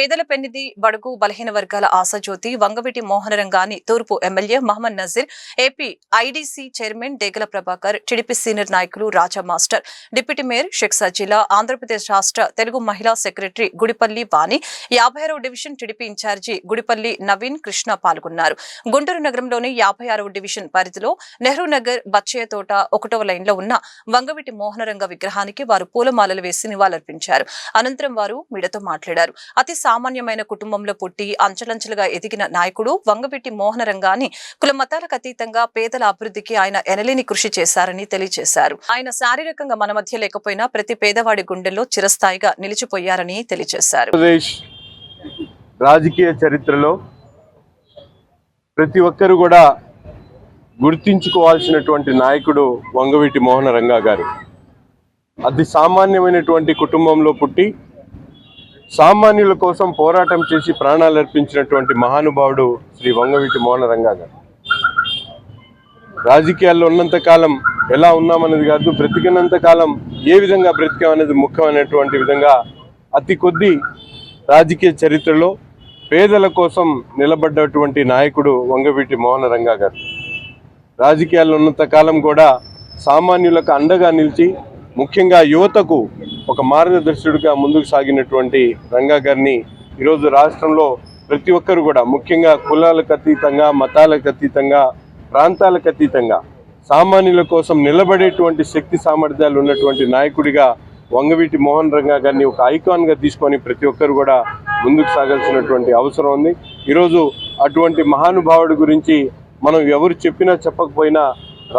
పేదల పెన్నిధి బడుగు బలహీన వర్గాల ఆశాజ్యోతి వంగవీటి మోహనరంగాని తూర్పు MLA Mohammed Nazir, AP IDC chairman Degala Prabhakar, TDP senior నాయకులు Raja master, deputy mayor Sheikh Sajila, Andhra Pradesh రాష్ట్ర తెలుగు మహిళా సెక్రటరీ గుడిపల్లి వాణి, 56వ division TDP incharge Gudipalli Naveen Krishna పాల్గొన్నారు. గుంటూరు నగరంలోని 56వ డివిజన్ పరిధిలో నెహ్రూ నగర్ బచ్చయ్య తోట 1వ లైన్లో ఉన్న వంగవీటి మోహనరంగ విగ్రహానికి వారు పూలమాలలు వేసి నివాళులర్పించారు. అనంతరం వారు మీడియాతో మాట్లాడారు. అతి సామాన్యమైన కుటుంబంలో పుట్టి అంచెలంచెలుగా ఎదిగిన నాయకుడు వంగవీటి మోహనరంగాని కుల మతాలకు అతీతంగా పేదల అభివృద్ధికి ఆయన ఎనలేని కృషి చేశారని తెలియజేశారు. ఆయన శారీరకంగా మన మధ్య లేకపోయినా ప్రతి పేదవాడి గుండెల్లో చిరస్థాయిగా నిలిచిపోయారని తెలియజేశారు. రాజకీయ చరిత్రలో ప్రతి ఒక్కరు కూడా గుర్తించుకోవాల్సినటువంటి నాయకుడు వంగవీటి మోహనరంగా గారు. అతి సామాన్యమైనటువంటి కుటుంబంలో పుట్టి సామాన్యుల కోసం పోరాటం చేసి ప్రాణాలు అర్పించినటువంటి మహానుభావుడు శ్రీ వంగవీటి మోహనరంగా గారు. రాజకీయాల్లో ఉన్నంతకాలం ఎలా ఉన్నామన్నది కాదు, బ్రతికినంత కాలం ఏ విధంగా బ్రతికామనేది ముఖ్యమైనటువంటి విధంగా అతి కొద్ది రాజకీయ చరిత్రలో పేదల కోసం నిలబడ్డటువంటి నాయకుడు వంగవీటి మోహనరంగా గారు. రాజకీయాల్లో ఉన్నంత కాలం కూడా సామాన్యులకు అండగా నిలిచి ముఖ్యంగా యువతకు ఒక మార్గదర్శకుడిగా ముందుకు సాగినటువంటి రంగా గారిని ఈరోజు రాష్ట్రంలో ప్రతి ఒక్కరు కూడా ముఖ్యంగా కులాలకు అతీతంగా, మతాలకు అతీతంగా, ప్రాంతాలకు అతీతంగా సామాన్యుల కోసం నిలబడేటువంటి శక్తి సామర్థ్యాలు ఉన్నటువంటి నాయకుడిగా వంగవీటి మోహనరంగా గారిని ఒక ఐకాన్గా తీసుకొని ప్రతి ఒక్కరు కూడా ముందుకు సాగాల్సినటువంటి అవసరం ఉంది. ఈరోజు అటువంటి మహానుభావుడి గురించి మనం ఎవరు చెప్పినా చెప్పకపోయినా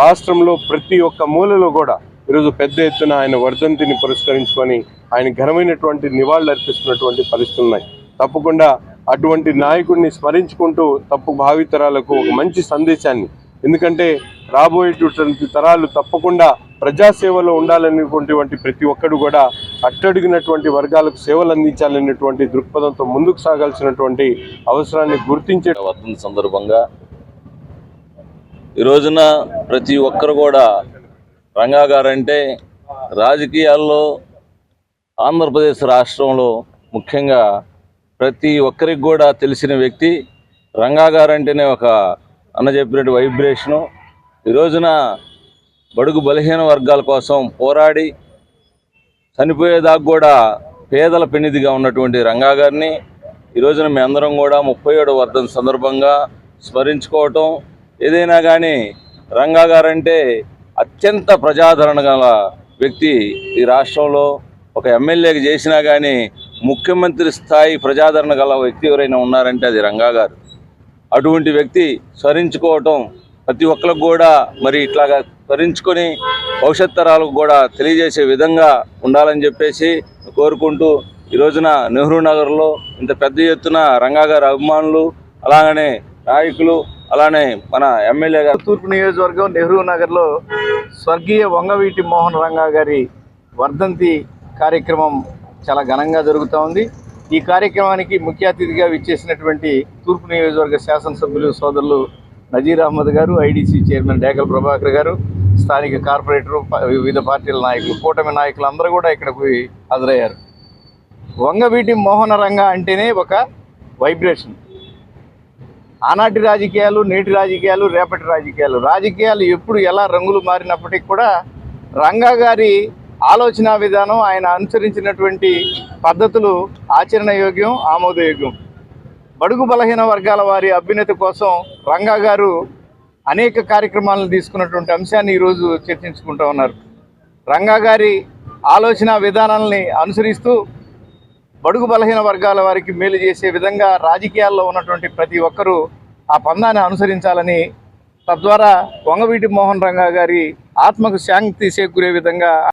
రాష్ట్రంలో ప్రతి ఒక్క మూలలో కూడా ఈరోజు పెద్ద ఎత్తున ఆయన వర్ధంతిని పురస్కరించుకొని ఆయన ఘనమైనటువంటి నివాళులు అర్పిస్తున్నటువంటి పరిస్థితులు ఉన్నాయి. తప్పకుండా అటువంటి నాయకుడిని స్మరించుకుంటూ తప్పు భావితరాలకు ఒక మంచి సందేశాన్ని, ఎందుకంటే రాబోయేటువంటి తరాలు తప్పకుండా ప్రజాసేవలో ఉండాలనేటువంటి ప్రతి ఒక్కరు కూడా అట్టడుగినటువంటి వర్గాలకు సేవలు అందించాలనేటువంటి దృక్పథంతో ముందుకు సాగాల్సినటువంటి అవసరాన్ని గుర్తించే వర్ధంతి సందర్భంగా ఈ రోజున ప్రతి ఒక్కరు కూడా రంగా గారంటే రాజకీయాల్లో ఆంధ్రప్రదేశ్ రాష్ట్రంలో ముఖ్యంగా ప్రతి ఒక్కరికి కూడా తెలిసిన వ్యక్తి. రంగా గారంటేనే ఒక అన్న చెప్పినట్టు వైబ్రేషను. ఈ రోజున బడుగు బలహీన వర్గాల కోసం పోరాడి చనిపోయేదాకా కూడా పేదల పెన్నిధిగా ఉన్నటువంటి రంగా గారిని ఈ రోజున మీ అందరం కూడా 37వ వర్ధంతి సందర్భంగా స్మరించుకోవటం. ఏదైనా కానీ రంగా గారంటే అత్యంత ప్రజాదరణ గల వ్యక్తి. ఈ రాష్ట్రంలో ఒక ఎమ్మెల్యేకి చేసినా కానీ ముఖ్యమంత్రి స్థాయి ప్రజాదరణ గల వ్యక్తి ఎవరైనా ఉన్నారంటే అది రంగా గారు. అటువంటి వ్యక్తి స్మరించుకోవటం ప్రతి ఒక్కరికి కూడా మరి ఇట్లాగా స్మరించుకొని భవిష్యత్ తరాలకు కూడా తెలియజేసే విధంగా ఉండాలని చెప్పేసి కోరుకుంటూ ఈ రోజున నెహ్రూ నగర్లో ఇంత పెద్ద ఎత్తున రంగా గారి అభిమానులు, అలాగనే నాయకులు, అలానే మన ఎమ్మెల్యే గారు తూర్పు నియోజకవర్గం నెహ్రూ నగర్లో స్వర్గీయ వంగవీటి మోహనరంగా గారి వర్ధంతి కార్యక్రమం చాలా ఘనంగా జరుగుతూ ఉంది. ఈ కార్యక్రమానికి ముఖ్య అతిథిగా విచ్చేసినటువంటి తూర్పు నియోజకవర్గ శాసనసభ్యులు సోదరులు నజీర్ అహ్మద్ గారు, ఐడీసీ చైర్మన్ డేగల ప్రభాకర్ గారు, స్థానిక కార్పొరేటరు, వివిధ పార్టీల నాయకులు, కూటమి నాయకులు అందరూ కూడా ఇక్కడికి హాజరయ్యారు. వంగవీటి మోహనరంగా అంటేనే ఒక వైబ్రేషన్. ఆనాటి రాజకీయాలు, నేటి రాజకీయాలు, రేపటి రాజకీయాలు ఎప్పుడు ఎలా రంగులు మారినప్పటికీ కూడా రంగా గారి ఆలోచన విధానం, ఆయన అనుసరించినటువంటి పద్ధతులు ఆచరణయోగ్యం, ఆమోదయోగ్యం. బడుగు బలహీన వర్గాల వారి అభ్యున్నతి కోసం రంగా గారు అనేక కార్యక్రమాలను తీసుకున్నటువంటి అంశాన్ని ఈరోజు చర్చించుకుంటూ ఉన్నారు. రంగా గారి ఆలోచన విధానాలని అనుసరిస్తూ బడుగు బలహీన వర్గాల వారికి మేలు చేసే విధంగా రాజకీయాల్లో ఉన్నటువంటి ప్రతి ఒక్కరూ ఆ పందాన్ని అనుసరించాలని, తద్వారా వంగవీటి మోహనరంగా గారి ఆత్మకు శాంతి చేకూరే విధంగా